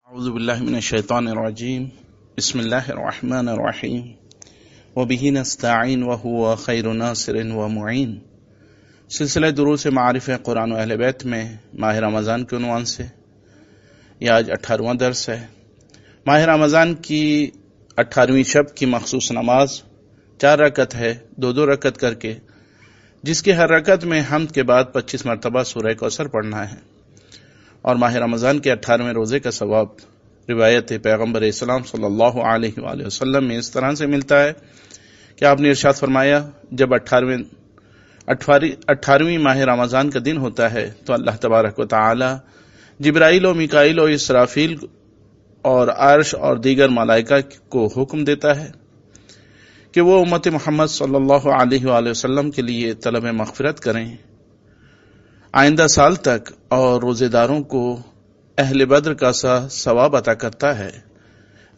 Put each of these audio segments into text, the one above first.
اعوذ باللہ من الشیطان الرجیم بسم اللہ الرحمن الرحیم وبہ نستعین وہو خیر ناصر ومعین۔ سلسلہ دروس معارف قرآن و اہل بیت میں ماہ رمضان کے عنوان سے یہ آج 18واں درس ہے۔ ماہ رمضان کی 18ویں شب کی مخصوص نماز 4 رکعت ہے، 2 رکعت کر کے، جس کی ہر رکعت میں حمد کے بعد 25 مرتبہ سورہ کوثر پڑھنا ہے۔ اور ماہ رمضان کے 18ویں روزے کا ثواب روایت پیغمبر اسلام صلی اللہ علیہ وآلہ وسلم میں اس طرح سے ملتا ہے کہ آپ نے ارشاد فرمایا، جب 18ویں ماہ رمضان کا دن ہوتا ہے تو اللہ تبارک و تعالی جبرائیل و میکائیل و اسرافیل اور عرش اور دیگر ملائکہ کو حکم دیتا ہے کہ وہ امت محمد صلی اللہ علیہ وآلہ وسلم کے لیے طلب مغفرت کریں آئندہ سال تک، اور روزے داروں کو اہل بدر کا سا ثواب عطا کرتا ہے۔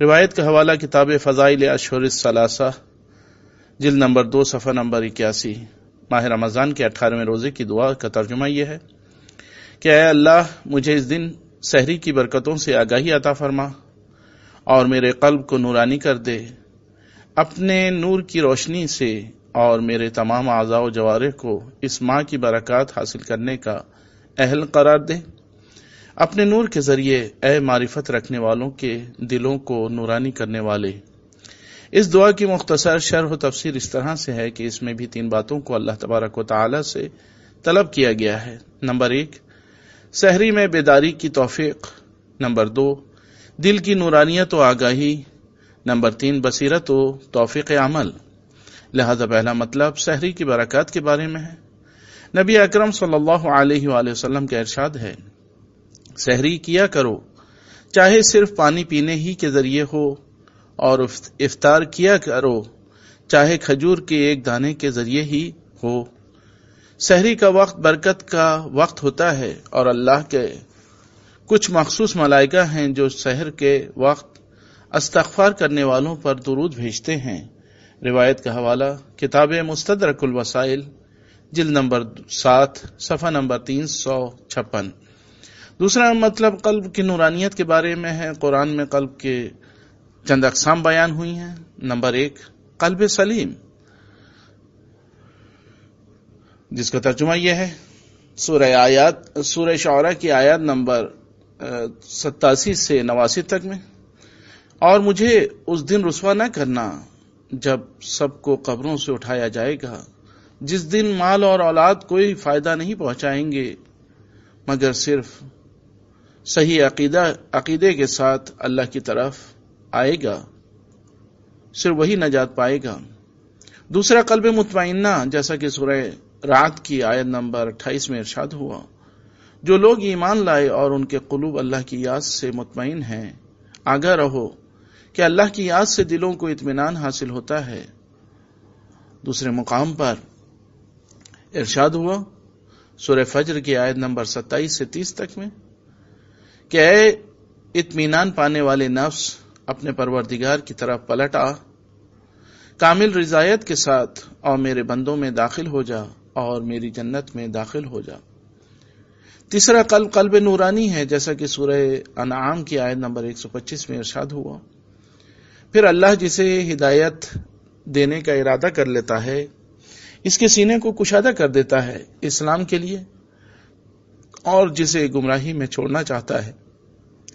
روایت کا حوالہ کتاب فضائل اشہر الثلاثہ جلد نمبر 2 صفحہ نمبر 81۔ ماہ رمضان کے 18ویں روزے کی دعا کا ترجمہ یہ ہے کہ اے اللہ، مجھے اس دن سحری کی برکتوں سے آگاہی عطا فرما اور میرے قلب کو نورانی کر دے، اپنے نور کی روشنی سے، اور میرے تمام اعضاء و جوارح کو اس ماہ کی برکات حاصل کرنے کا اہل قرار دے۔ اپنے نور کے ذریعے اے معرفت رکھنے والوں کے دلوں کو نورانی کرنے والے۔ اس دعا کی مختصر شرح و تفسیر اس طرح سے ہے کہ اس میں بھی 3 باتوں کو اللہ تبارک و تعالی سے طلب کیا گیا ہے۔ نمبر 1، سحری میں بیداری کی توفیق۔ نمبر 2، دل کی نورانیت و آگاہی۔ نمبر 3، بصیرت و توفیق عمل۔ لہذا پہلا مطلب سحری کی برکات کے بارے میں ہے۔ نبی اکرم صلی اللہ علیہ وآلہ وسلم کا ارشاد ہے، سحری کیا کرو، چاہے صرف پانی پینے ہی کے ذریعے ہو، اور افطار کیا کرو، چاہے کھجور کے ایک دانے کے ذریعے ہی ہو۔ سحری کا وقت برکت کا وقت ہوتا ہے، اور اللہ کے کچھ مخصوص ملائکہ ہیں جو سحر کے وقت استغفار کرنے والوں پر درود بھیجتے ہیں۔ روایت کا حوالہ کتاب مستدرک الوسائل جلد نمبر 7 صفحہ نمبر 356۔ دوسرا مطلب قلب کی نورانیت کے بارے میں ہے۔ قرآن میں قلب کے چند اقسام بیان ہوئی ہیں۔ نمبر 1، قلب سلیم، جس کا ترجمہ یہ ہے، سورہ شعراء کی آیات نمبر 87 سے 89 تک میں، اور مجھے اس دن رسوا نہ کرنا جب سب کو قبروں سے اٹھایا جائے گا، جس دن مال اور اولاد کوئی فائدہ نہیں پہنچائیں گے مگر صرف صحیح عقیدے کے ساتھ اللہ کی طرف آئے گا، صرف وہی نجات پائے گا۔ دوسرا قلب مطمئنہ، جیسا کہ سورہ رعد کی آیت نمبر 28 میں ارشاد ہوا، جو لوگ ایمان لائے اور ان کے قلوب اللہ کی یاد سے مطمئن ہیں، آگاہ رہو کہ اللہ کی یاد سے دلوں کو اطمینان حاصل ہوتا ہے۔ دوسرے مقام پر ارشاد ہوا سورہ فجر کی آیت نمبر 27 سے 30 تک میں کہ اے اطمینان پانے والے نفس، اپنے پروردگار کی طرف پلٹ آ، کامل رضایت کے ساتھ، اور میرے بندوں میں داخل ہو جا، اور میری جنت میں داخل ہو جا۔ تیسرا قلب نورانی ہے، جیسا کہ سورہ انعام کی آیت نمبر 125 میں ارشاد ہوا، پھر اللہ جسے ہدایت دینے کا ارادہ کر لیتا ہے، اس کے سینے کو کشادہ کر دیتا ہے اسلام کے لیے، اور جسے گمراہی میں چھوڑنا چاہتا ہے،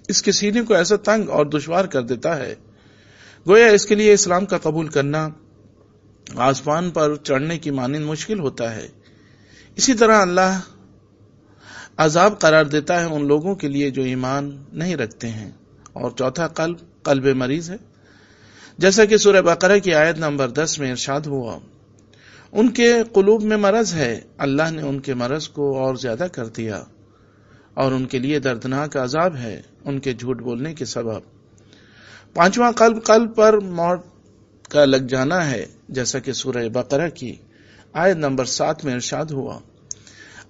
اس کے سینے کو ایسا تنگ اور دشوار کر دیتا ہے، گویا اس کے لیے اسلام کا قبول کرنا آسمان پر چڑھنے کی مانند مشکل ہوتا ہے۔ اسی طرح اللہ عذاب قرار دیتا ہے ان لوگوں کے لیے جو ایمان نہیں رکھتے ہیں۔ اور چوتھا قلب مریض ہے، جیسا کہ سورہ بقرہ کی آیت نمبر 10 میں ارشاد ہوا، ان کے قلوب میں مرض ہے، اللہ نے ان کے مرض کو اور زیادہ کر دیا، اور ان کے لیے دردناک عذاب ہے ان کے جھوٹ بولنے کے سبب۔ پانچواں قلب پر موت کا لگ جانا ہے، جیسا کہ سورہ بقرہ کی آیت نمبر 7 میں ارشاد ہوا،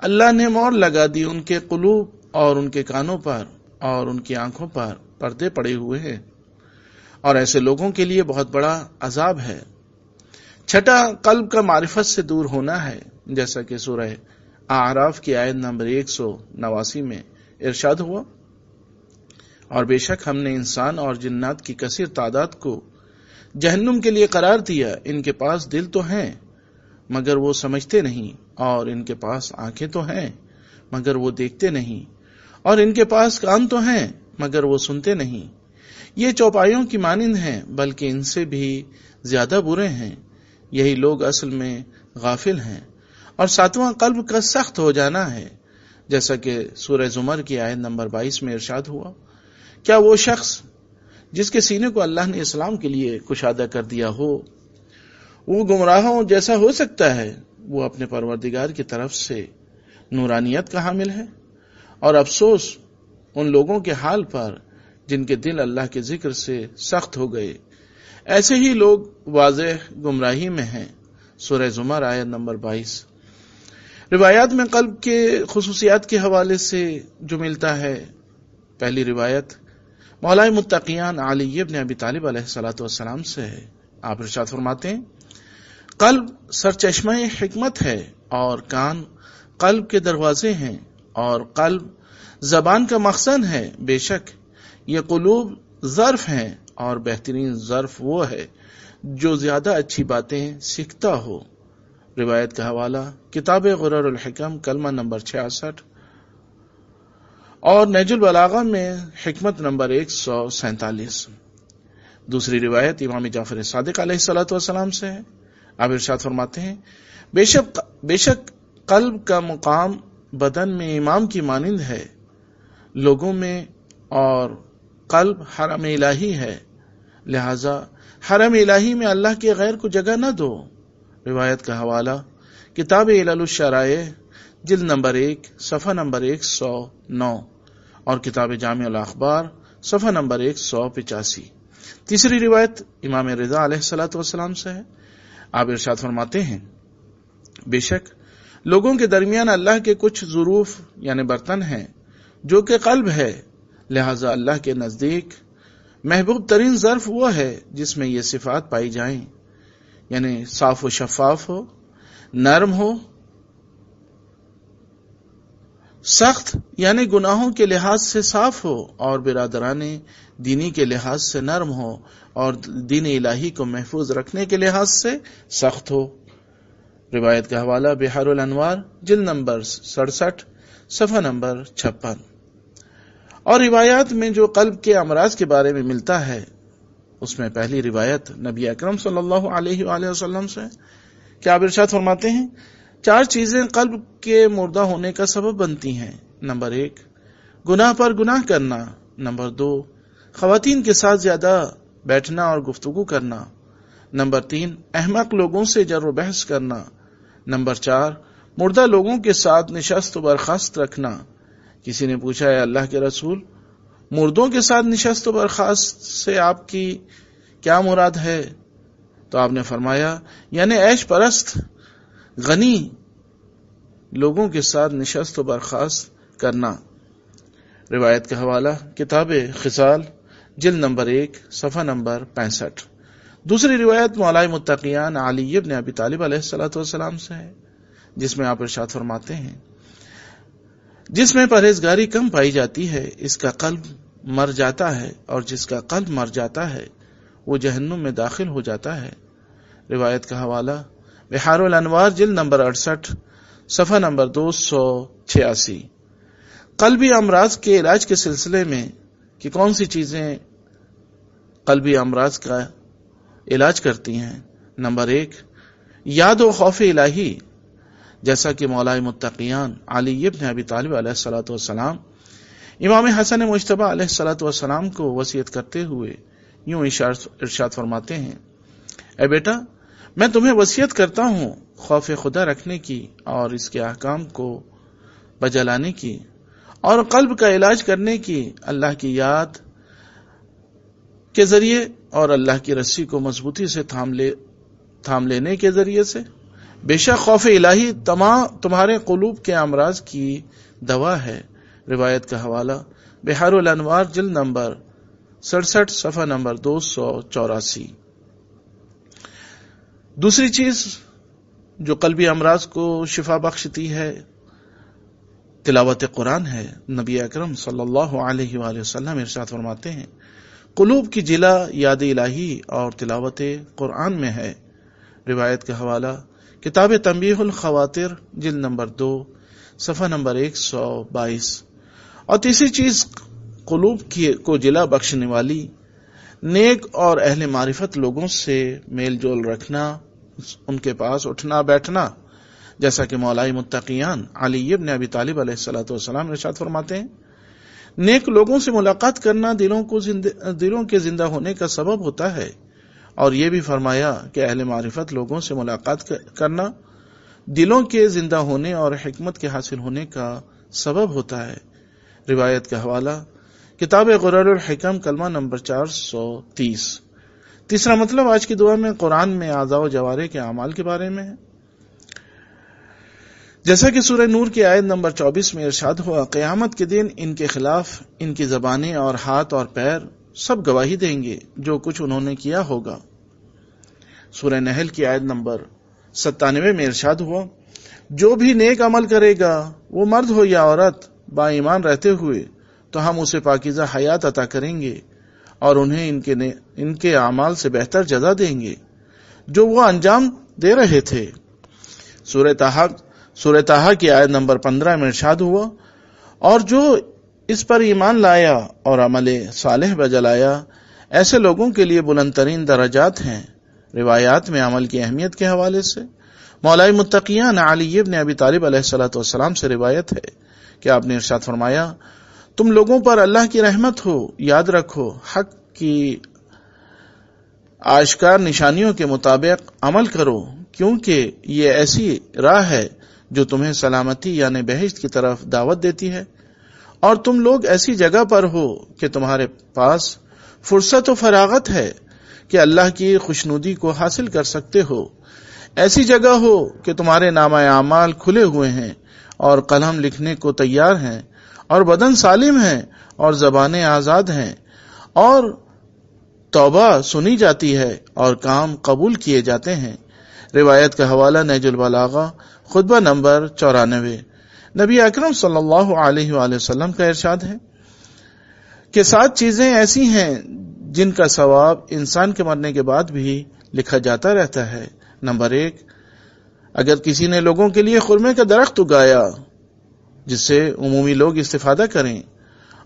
اللہ نے مور لگا دی ان کے قلوب اور ان کے کانوں پر، اور ان کی آنکھوں پر پردے پڑے ہوئے ہیں، اور ایسے لوگوں کے لیے بہت بڑا عذاب ہے۔ چھٹا قلب کا معرفت سے دور ہونا ہے، جیسا کہ سورہ اعراف کی آیت نمبر 189 میں ارشاد ہوا، اور بے شک ہم نے انسان اور جنات کی کثیر تعداد کو جہنم کے لیے قرار دیا. ان کے پاس دل تو ہیں مگر وہ سمجھتے نہیں، اور ان کے پاس آنکھیں تو ہیں مگر وہ دیکھتے نہیں، اور ان کے پاس کان تو ہیں مگر وہ سنتے نہیں. یہ چوپایوں کی مانند ہیں بلکہ ان سے بھی زیادہ برے ہیں. یہی لوگ اصل میں غافل ہیں. اور ساتواں قلب کا سخت ہو جانا ہے، جیسا کہ سورہ زمر کی آیت نمبر 22 میں ارشاد ہوا، کیا وہ شخص جس کے سینے کو اللہ نے اسلام کے لیے کشادہ کر دیا ہو وہ گمراہوں جیسا ہو سکتا ہے؟ وہ اپنے پروردگار کی طرف سے نورانیت کا حامل ہے. اور افسوس ان لوگوں کے حال پر جن کے دل اللہ کے ذکر سے سخت ہو گئے. ایسے ہی لوگ واضح گمراہی میں ہیں. سورہ زمر آیت نمبر 22. روایات میں قلب کے خصوصیات کے حوالے سے جو ملتا ہے، پہلی روایت مولا متقیان علی ابن ابی طالب علیہ الصلوۃ والسلام سے ہے. آپ ارشاد فرماتے ہیں، قلب سرچشمہ حکمت ہے، اور کان قلب کے دروازے ہیں، اور قلب زبان کا مخزن ہے. بے شک یہ قلوب ظرف ہیں، اور بہترین ظرف وہ ہے جو زیادہ اچھی باتیں سیکھتا ہو. روایت کا حوالہ کتاب غرر الحکم کلمہ نمبر 66 اور نہج البلاغہ میں حکمت نمبر 147. دوسری روایت امام جعفر صادق علیہ الصلوۃ والسلام سے ہے. آپ ارشاد فرماتے ہیں، بے شک قلب کا مقام بدن میں امام کی مانند ہے لوگوں میں، اور قلب حرم الہی ہے، لہذا حرم الہی میں اللہ کے غیر کو جگہ نہ دو. روایت کا حوالہ کتاب علل الشرائع جلد نمبر 1 صفحہ نمبر 109 اور کتاب جامع الاخبار صفحہ نمبر 185. تیسری روایت امام رضا علیہ الصلوۃ والسلام سے ہے. آپ ارشاد فرماتے ہیں، بے شک لوگوں کے درمیان اللہ کے کچھ ظروف یعنی برتن ہیں جو کہ قلب ہے، لہذا اللہ کے نزدیک محبوب ترین ظرف وہ ہے جس میں یہ صفات پائی جائیں، یعنی صاف و شفاف ہو، نرم ہو، سخت یعنی گناہوں کے لحاظ سے صاف ہو، اور برادران دینی کے لحاظ سے نرم ہو، اور دین الہی کو محفوظ رکھنے کے لحاظ سے سخت ہو. روایت کا حوالہ بحار الانوار جلد نمبر 67 صفحہ نمبر 56. اور روایات میں جو قلب کے امراض کے بارے میں ملتا ہے، اس میں پہلی روایت نبی اکرم صلی اللہ علیہ وآلہ وسلم سے کیا آپ ارشاد فرماتے ہیں، 4 چیزیں قلب کے مردہ ہونے کا سبب بنتی ہیں. نمبر 1 گناہ پر گناہ کرنا. نمبر 2 خواتین کے ساتھ زیادہ بیٹھنا اور گفتگو کرنا. نمبر 3 احمق لوگوں سے جر و بحث کرنا. نمبر 4 مردہ لوگوں کے ساتھ نشست و برخاست رکھنا. کسی نے پوچھا، ہے اللہ کے رسول، مردوں کے ساتھ نشست و برخاست سے آپ کی کیا مراد ہے؟ تو آپ نے فرمایا، یعنی عیش پرست غنی لوگوں کے ساتھ نشست و برخاست کرنا. روایت کا حوالہ کتاب خصال جلد نمبر 1 صفحہ نمبر 65. دوسری روایت مولا متقیان علی ابن ابی طالب علیہ الصلوۃ والسلام سے ہے، جس میں آپ ارشاد فرماتے ہیں، جس میں پرہیزگاری کم پائی جاتی ہے اس کا قلب مر جاتا ہے، اور جس کا قلب مر جاتا ہے وہ جہنم میں داخل ہو جاتا ہے. روایت کا حوالہ بحار الانوار جلد نمبر 68 صفحہ نمبر 286. قلبی امراض کے علاج کے سلسلے میں کہ کون سی چیزیں قلبی امراض کا علاج کرتی ہیں. نمبر 1 یاد و خوف الہی، جیسا کہ مولا متقیان علی ابن ابی طالب علیہ الصلوۃ والسلام امام حسن مجتبی علیہ الصلوۃ والسلام کو وصیت کرتے ہوئے یوں ارشاد فرماتے ہیں، اے بیٹا، میں تمہیں وصیت کرتا ہوں خوف خدا رکھنے کی اور اس کے احکام کو بجا لانے کی، اور قلب کا علاج کرنے کی اللہ کی یاد کے ذریعے اور اللہ کی رسی کو مضبوطی سے تھام لینے کے ذریعے سے. بے شک خوف الہی تمہارے قلوب کے امراض کی دوا ہے. روایت کا حوالہ بحار الانوار جلد نمبر 67 صفحہ نمبر 284. دوسری چیز جو قلبی امراض کو شفا بخشتی ہے تلاوت قرآن ہے۔ نبی اکرم صلی اللہ علیہ وآلہ وسلم ارشاد فرماتے ہیں قلوب کی جلا یاد الہی اور تلاوت قرآن میں ہے۔ روایت کا حوالہ کتاب تنبیہ الخواطر جلد نمبر 2 صفحہ نمبر 122۔ اور تیسری چیز قلوب کو جلا بخشنے والی نیک اور اہل معرفت لوگوں سے میل جول رکھنا، ان کے پاس اٹھنا بیٹھنا، جیسا کہ مولا متقیان علی ابن ابی طالب علیہ الصلوۃ والسلام ارشاد فرماتے ہیں نیک لوگوں سے ملاقات کرنا دلوں کے زندہ ہونے کا سبب ہوتا ہے، اور یہ بھی فرمایا کہ اہل معرفت لوگوں سے ملاقات کرنا دلوں کے زندہ ہونے اور حکمت کے حاصل ہونے کا سبب ہوتا ہے۔ روایت کا حوالہ کتاب غرر الحکم کلمہ نمبر 430۔ تیسرا مطلب آج کی دعا میں قرآن میں اعضاء و جوارح کے اعمال کے بارے میں ہے، جیسا کہ سورہ نور کی آیت نمبر 24 میں ارشاد ہوا قیامت کے دن ان کے خلاف ان کی زبانیں اور ہاتھ اور پیر سب گواہی دیں گے جو کچھ انہوں نے کیا ہوگا۔ سورہ نحل کی آیت نمبر 97 میں ارشاد ہوا جو بھی نیک عمل کرے گا وہ مرد ہو یا عورت با ایمان رہتے ہوئے تو ہم اسے پاکیزہ حیات عطا کریں گے اور انہیں ان کے اعمال سے بہتر جزا دیں گے جو وہ انجام دے رہے تھے۔ سورہ طٰہٰ کی آیت نمبر 15 میں ارشاد ہوا اور جو اس پر ایمان لایا اور عمل صالح بجا لایا ایسے لوگوں کے لیے بلند ترین درجات ہیں۔ روایات میں عمل کی اہمیت کے حوالے سے مولا متقیان علی ابن ابی طالب علیہ الصلوۃ والسلام سے روایت ہے کہ آپ نے ارشاد فرمایا تم لوگوں پر اللہ کی رحمت ہو، یاد رکھو حق کی آشکار نشانیوں کے مطابق عمل کرو کیونکہ یہ ایسی راہ ہے جو تمہیں سلامتی یعنی بہشت کی طرف دعوت دیتی ہے، اور تم لوگ ایسی جگہ پر ہو کہ تمہارے پاس فرصت و فراغت ہے کہ اللہ کی خوشنودی کو حاصل کر سکتے ہو، ایسی جگہ ہو کہ تمہارے نامہ اعمال کھلے ہوئے ہیں اور قلم لکھنے کو تیار ہیں اور بدن سالم ہیں اور زبانیں آزاد ہیں اور توبہ سنی جاتی ہے اور کام قبول کیے جاتے ہیں۔ روایت کا حوالہ نہج البلاغہ خطبہ نمبر 94۔ نبی اکرم صلی اللہ علیہ وآلہ وسلم کا ارشاد ہے کہ 7 چیزیں ایسی ہیں جن کا ثواب انسان کے مرنے کے بعد بھی لکھا جاتا رہتا ہے۔ نمبر 1، اگر کسی نے لوگوں کے لیے خرمے کا درخت اگایا جس سے عمومی لوگ استفادہ کریں،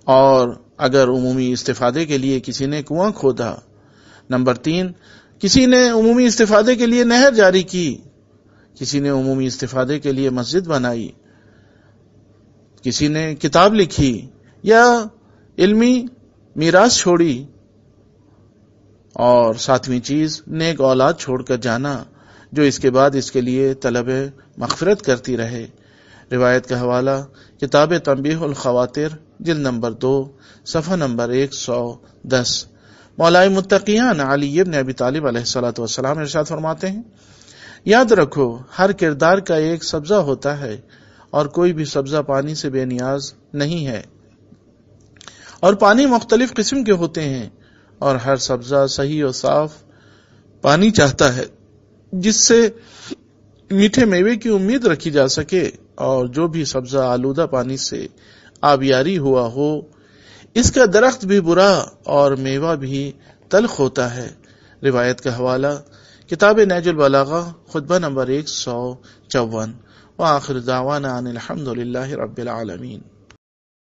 اور اگر عمومی استفادے کے لیے کسی نے کنواں کھودا۔ نمبر 3، کسی نے عمومی استفادے کے لیے نہر جاری کی، کسی نے عمومی استفادے کے لیے مسجد بنائی، کسی نے کتاب لکھی یا علمی میراث چھوڑی، اور 7ویں چیز نیک اولاد چھوڑ کر جانا جو اس کے بعد اس کے لیے طلب مغفرت کرتی رہے۔ روایت کا حوالہ کتاب تنبیہ الخواطر جلد نمبر 2 صفحہ نمبر 110۔ مولا متقیان علی ابن ابی طالب علیہ الصلوۃ والسلام ارشاد فرماتے ہیں یاد رکھو ہر کردار کا ایک سبزہ ہوتا ہے اور کوئی بھی سبزہ پانی سے بے نیاز نہیں ہے، اور پانی مختلف قسم کے ہوتے ہیں، اور ہر سبزہ صحیح اور صاف پانی چاہتا ہے جس سے میٹھے میوے کی امید رکھی جا سکے، اور جو بھی سبزہ آلودہ پانی سے آبیاری ہوا ہو اس کا درخت بھی برا اور میوہ بھی تلخ ہوتا ہے۔ روایت کا حوالہ کتاب نہج البلاغہ خطبہ نمبر 154۔ وآخر دعوانا ان الحمد للہ رب العالمین۔